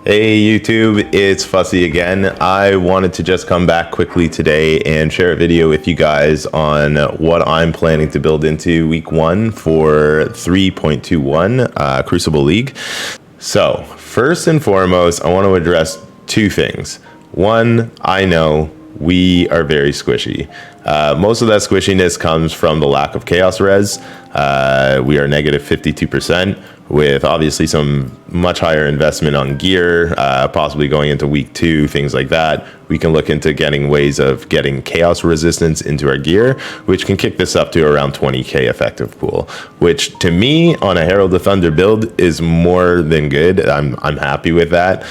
Hey YouTube, it's Fussy again. I wanted to just come back quickly today and share a video with you guys on what I'm planning to build into week 1 for 3.21 Crucible League. So first and foremost, I want to address two things. One, I know we are very squishy. Most of that squishiness comes from the lack of chaos res. We are negative 52%. With obviously some much higher investment on gear, possibly going into week 2, things like that. We can look into getting ways of getting chaos resistance into our gear, which can kick this up to around 20k effective pool, which to me on a Herald of Thunder build is more than good. I'm happy with that,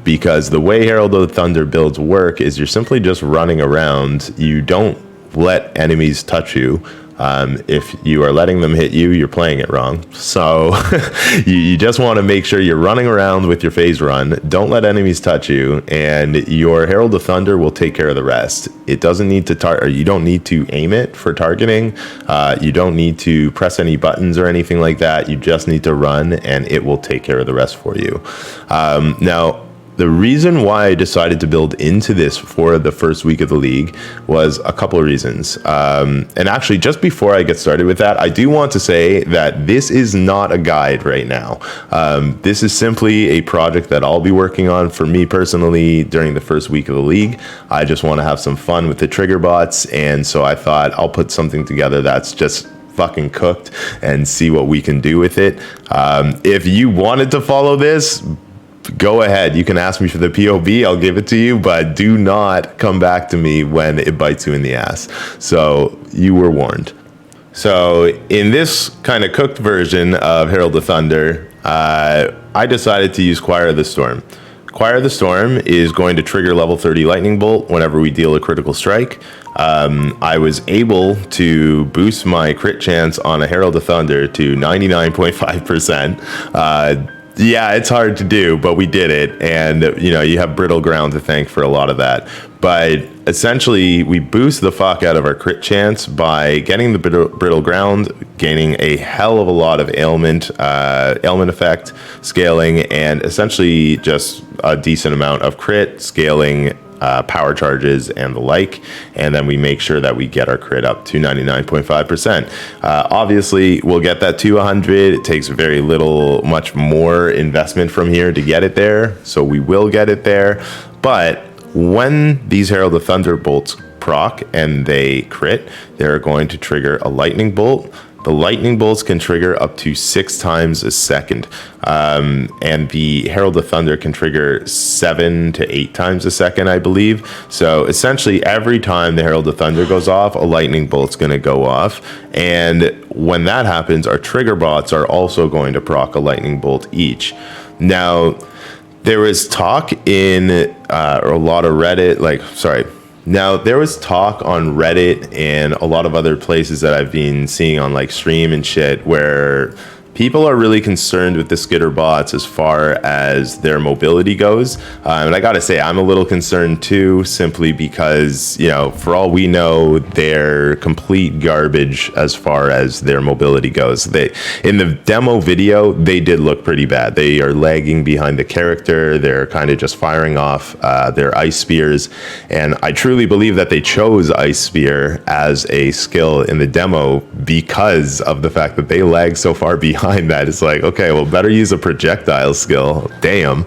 because the way Herald of Thunder builds work is you're simply just running around. You don't let enemies touch you. If you are letting them hit you, you're playing it wrong. So you just want to make sure you're running around with your phase run. Don't let enemies touch you, and your Herald of Thunder will take care of the rest. It doesn't need to you don't need to aim it for targeting. You don't need to press any buttons or anything like that. You just need to run, and it will take care of the rest for you. Now, the reason why I decided to build into this for the first week of the league was a couple of reasons. And actually, just before I get started with that, I do want to say that this is not a guide right now. This is simply a project that I'll be working on for me personally during the first week of the league. I just want to have some fun with the trigger bots, and so I thought I'll put something together that's just fucking cooked and see what we can do with it. If you wanted to follow this, go ahead, you can ask me for the POV, I'll give it to you, but do not come back to me when it bites you in the ass. So you were warned. So in this kind of cooked version of Herald of Thunder, I decided to use Choir of the Storm. Choir of the Storm is going to trigger level 30 lightning bolt whenever we deal a critical strike. I was able to boost my crit chance on a Herald of Thunder to 99.5%. Yeah, it's hard to do, but we did it, and you know, you have brittle ground to thank for a lot of that. But essentially, we boost the fuck out of our crit chance by getting the brittle ground, gaining a hell of a lot of ailment effect, scaling, and essentially just a decent amount of crit, scaling, power charges and the like, and then we make sure that we get our crit up to 99.5%. Obviously, we'll get that to 100. It takes very much more investment from here to get it there, so we will get it there. But when these Herald of Thunderbolts proc and they crit, they're going to trigger a lightning bolt. The lightning bolts can trigger up to 6 times a second, and the Herald of Thunder can trigger 7 to 8 times a second, I believe. So essentially, every time the Herald of Thunder goes off, a lightning bolt's going to go off, and when that happens, our trigger bots are also going to proc a lightning bolt each. Now, there was talk in a lot of Reddit, Now, there was talk on Reddit and a lot of other places that I've been seeing on like stream and shit where people are really concerned with the skitter bots as far as their mobility goes. And I gotta say, I'm a little concerned too, simply because, you know, for all we know, they're complete garbage as far as their mobility goes. In the demo video, they did look pretty bad. They are lagging behind the character. They're kind of just firing off their ice spears. And I truly believe that they chose ice spear as a skill in the demo because of the fact that they lag so far behind that. It's like, okay, well, better use a projectile skill. Damn.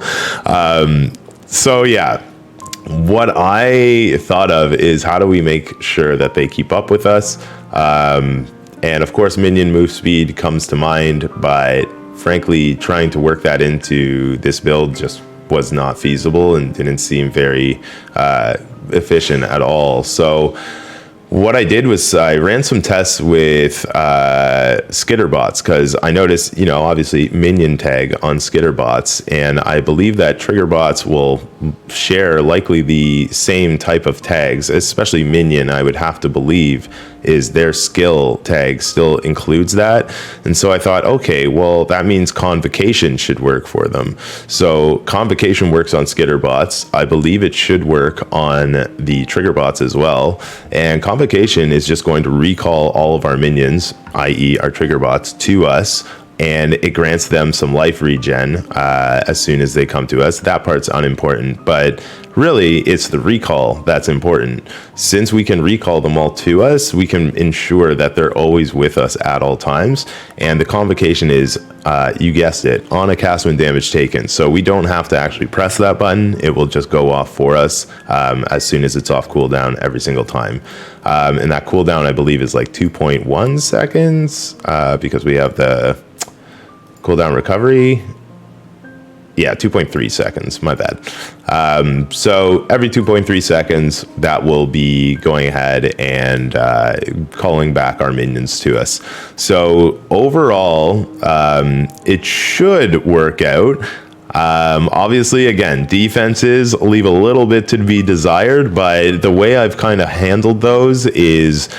So yeah, what I thought of is how do we make sure that they keep up with us? And of course, minion move speed comes to mind, but frankly, trying to work that into this build just was not feasible and didn't seem very efficient at all. So what I did was I ran some tests with skitterbots, because I noticed, you know, obviously minion tag on skitterbots, and I believe that triggerbots will share likely the same type of tags, especially minion, I would have to believe, is their skill tag still includes that. And so I thought, okay, well, that means convocation should work for them. So convocation works on skitterbots. I believe it should work on the triggerbots as well. And convocation is just going to recall all of our minions, i.e. our triggerbots, to us and it grants them some life regen as soon as they come to us. That part's unimportant, but really it's the recall that's important. Since we can recall them all to us, we can ensure that they're always with us at all times. And the convocation is, you guessed it, on a cast when damage taken. So we don't have to actually press that button. It will just go off for us as soon as it's off cooldown every single time. And that cooldown, I believe, is like 2.1 seconds because we have the cooldown recovery. Yeah, 2.3 seconds, my bad. So every 2.3 seconds, that will be going ahead and calling back our minions to us. So overall, it should work out. Obviously, again, defenses leave a little bit to be desired, but the way I've kind of handled those is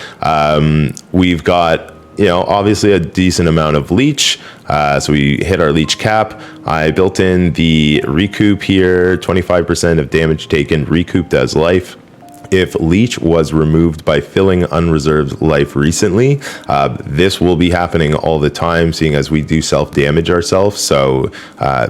we've got, you know, obviously a decent amount of leech. So we hit our leech cap. I built in the recoup here, 25% of damage taken recouped as life. If leech was removed by filling unreserved life recently, this will be happening all the time, seeing as we do self-damage ourselves. So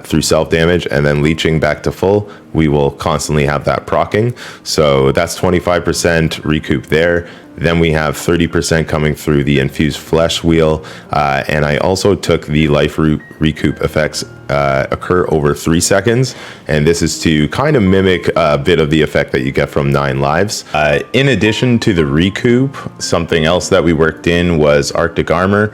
through self-damage and then leeching back to full, we will constantly have that proccing. So that's 25% recoup there. Then we have 30% coming through the infused flesh wheel. And I also took the life recoup effects occur over 3 seconds. And this is to kind of mimic a bit of the effect that you get from 9 lives. In addition to the recoup, something else that we worked in was Arctic Armor.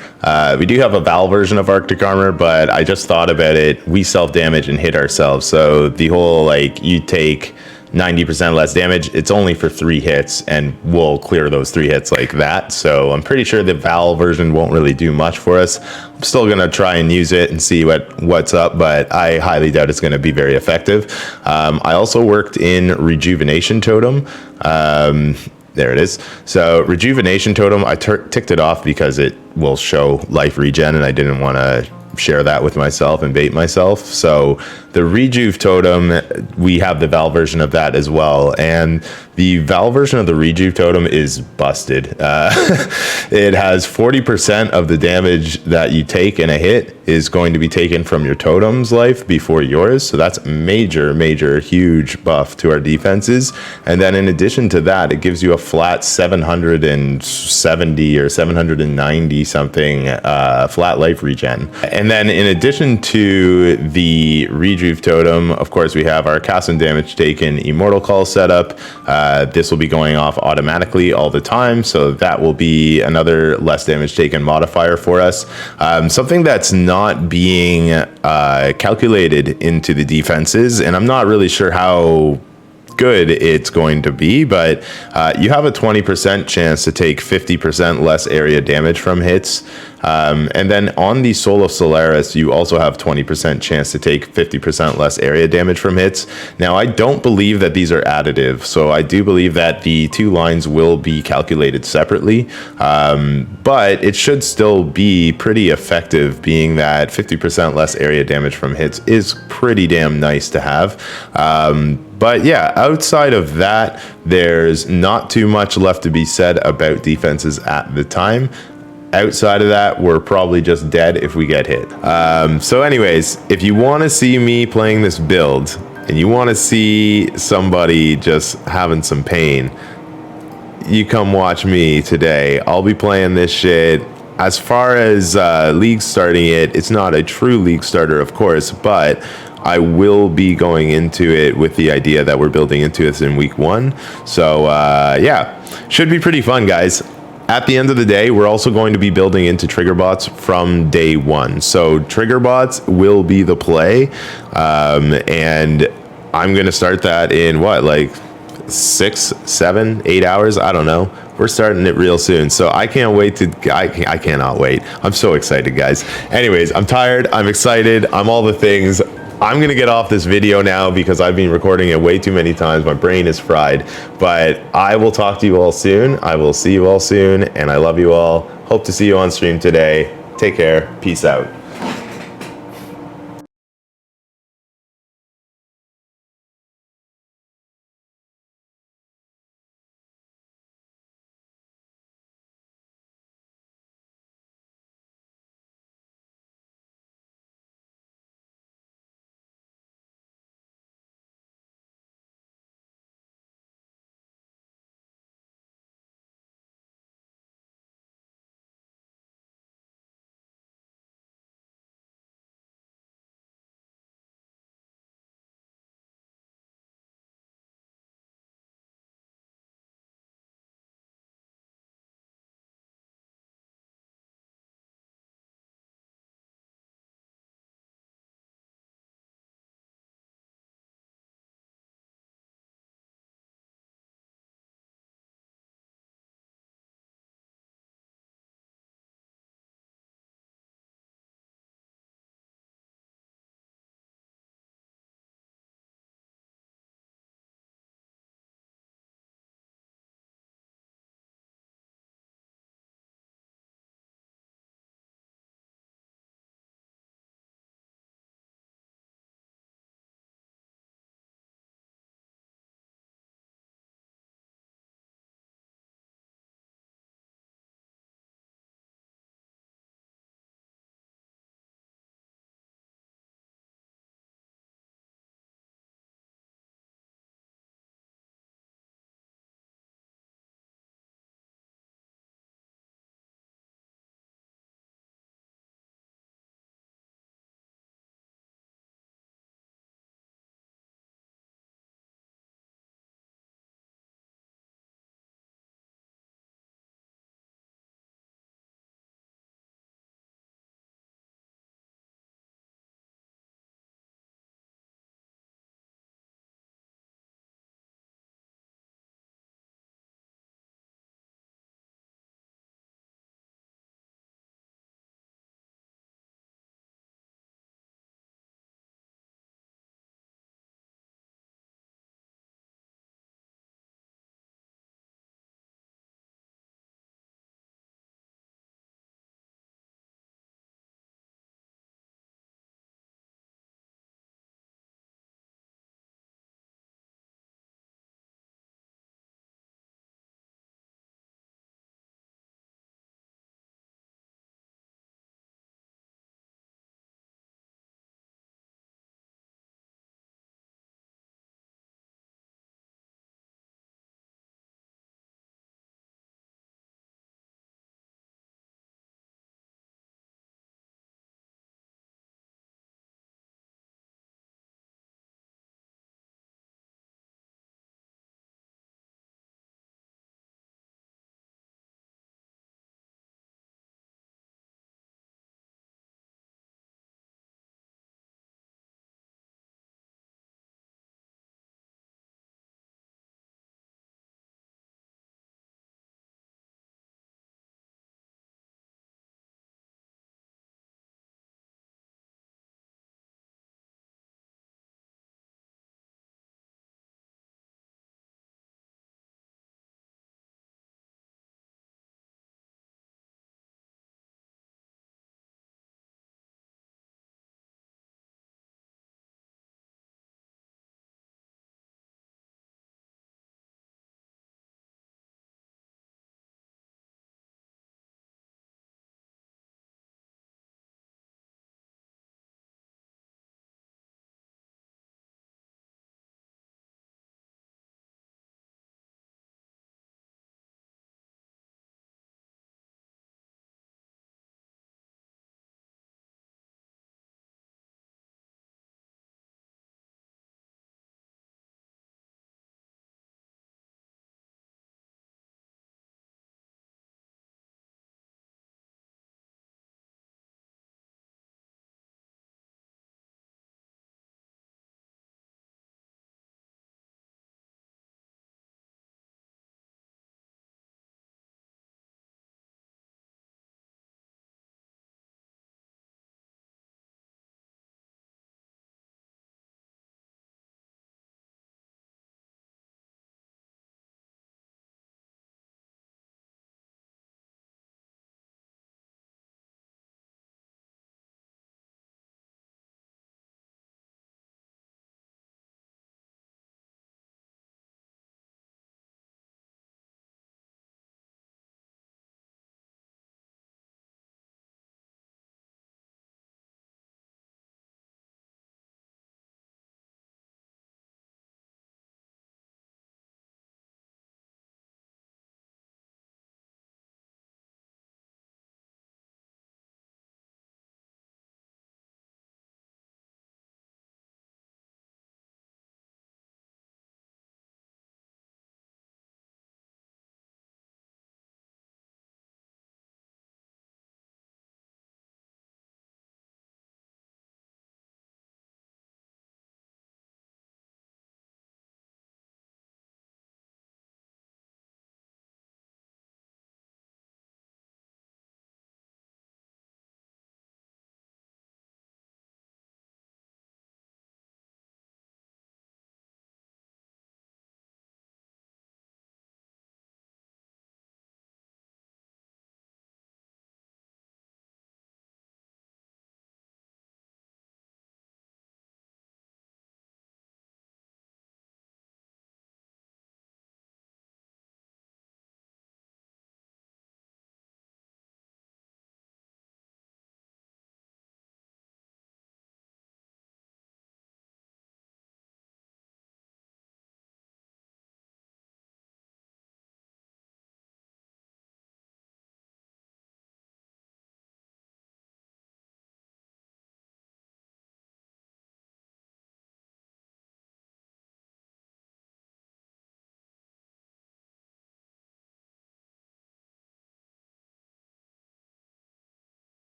We do have a Val version of Arctic Armor, but I just thought about it. We self-damage and hit ourselves. So the whole, like, you take 90% less damage, it's only for 3 hits, and we'll clear those 3 hits like that. So I'm pretty sure the Val version won't really do much for us. I'm still gonna try and use it and see what's up, but I highly doubt it's gonna be very effective. I also worked in Rejuvenation Totem. There it is. So Rejuvenation Totem, I ticked it off because it will show life regen, and I didn't want to share that with myself and bait myself. So the Rejuve Totem, we have the Val version of that as well. And the Val version of the Rejuve Totem is busted. It has 40% of the damage that you take in a hit is going to be taken from your totem's life before yours. So that's major, huge buff to our defenses. And then in addition to that, it gives you a flat 770 or 790 something flat life regen. And then in addition to the Rejuve Totem, of course, we have our cast and damage taken Immortal Call setup. This will be going off automatically all the time, so that will be another less damage taken modifier for us. Something that's not being calculated into the defenses, and I'm not really sure how good it's going to be, but you have a 20% chance to take 50% less area damage from hits. And then on the Soul of Solaris, you also have 20% chance to take 50% less area damage from hits. Now, I don't believe that these are additive, so I do believe that the 2 lines will be calculated separately, but it should still be pretty effective, being that 50% less area damage from hits is pretty damn nice to have. But yeah, outside of that, there's not too much left to be said about defenses at the time. Outside of that, we're probably just dead if we get hit. So anyways, if you want to see me playing this build and you want to see somebody just having some pain, you come watch me today. I'll be playing this shit. As far as league starting it, it's not a true league starter, of course, but I will be going into it with the idea that we're building into this in week 1. So yeah, should be pretty fun, guys. At the end of the day, we're also going to be building into TRIGGERBOTS from day 1. So TRIGGERBOTS will be the play, and I'm going to start that in what, like 6, 7, 8 hours? I don't know. We're starting it real soon, so I can't wait to. I cannot wait. I'm so excited, guys. Anyways, I'm tired. I'm excited. I'm all the things. I'm going to get off this video now because I've been recording it way too many times. My brain is fried, but I will talk to you all soon. I will see you all soon, and I love you all. Hope to see you on stream today. Take care. Peace out.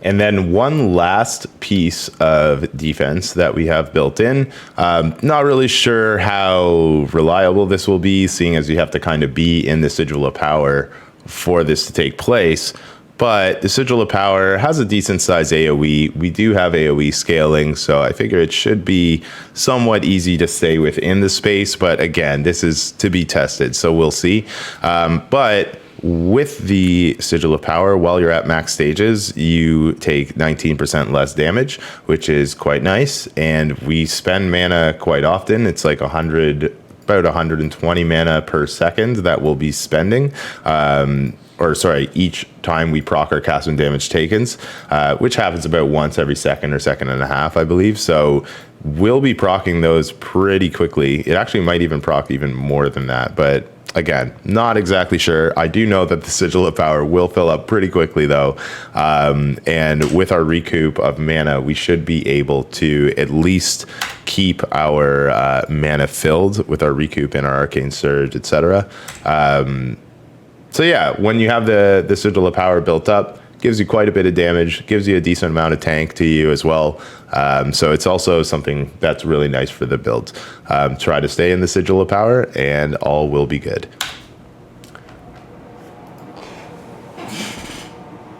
And then one last piece of defense that we have built in. Not really sure how reliable this will be, seeing as you have to kind of be in the Sigil of Power for this to take place. But the Sigil of Power has a decent size AoE. We do have AoE scaling, so I figure it should be somewhat easy to stay within the space. But again, this is to be tested, so we'll see. But with the Sigil of Power, while you're at max stages, you take 19% less damage, which is quite nice. And we spend mana quite often. It's like about 120 mana per second that we'll be spending. Each time we proc or cast when damage takens, which happens about once every second or second and a half, I believe. So we'll be procking those pretty quickly. It actually might even proc even more than that, but again, not exactly sure. I do know that the Sigil of Power will fill up pretty quickly though. And with our recoup of mana, we should be able to at least keep our mana filled with our recoup and our Arcane Surge, etc. So yeah, when you have the Sigil of Power built up, gives you quite a bit of damage, gives you a decent amount of tank to you as well. So it's also something that's really nice for the build. Try to stay in the Sigil of Power and all will be good.